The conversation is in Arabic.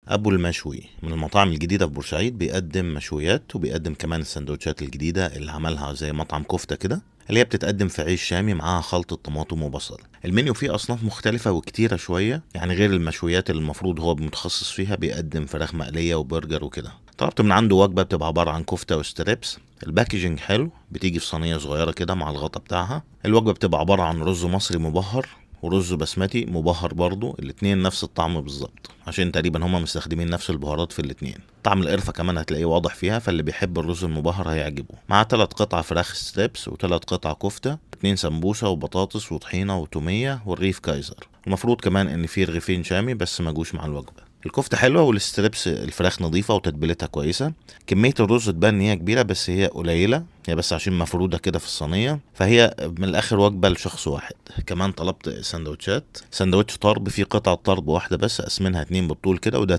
ابو المشوي من المطاعم الجديده في بورسعيد، بيقدم مشويات وبيقدم كمان السندوتشات الجديده اللي عملها زي مطعم كفته كده، اللي هي بتتقدم في عيش شامي معاها خلطه طماطم وبصل. المنيو فيه اصناف مختلفه وكتيره شويه، يعني غير المشويات اللي المفروض هو متخصص فيها، بيقدم فراخ مقليه وبرجر وكده. طلبت من عنده وجبه بتبقى عباره عن كفته وستريبس. الباكجينج حلو، بتيجي في صينيه صغيره كده مع الغطا بتاعها. الوجبه بتبقى عباره عن رز مصري مبهر ورز بسمتي مبهر برضو، الاتنين نفس الطعم بالظبط، عشان تقريبا هما مستخدمين نفس البهارات في الاتنين. طعم القرفة كمان هتلاقيه واضح فيها، فاللي بيحب الرز المبهر هيعجبه. مع 3 قطع فراخ ستريبس و3 قطع كفتة، 2 سمبوسة وبطاطس وطحينة وتومية والريف كايزر. المفروض كمان ان في رغيفين شامي بس ما جوش مع الوجبة. الكفتة حلوة والستريبس الفراخ نظيفة وتتبيلتها كويسة. كمية الرز تبان ان هي كبيرة بس هي قليلة، هي بس عشان مفرودة كده في الصينية، فهي من الاخر وجبة لشخص واحد. كمان طلبت سندوتشات، سندوتش طرب فيه قطعة طرب واحدة بس، اسمنها 2 بالطول كده، وده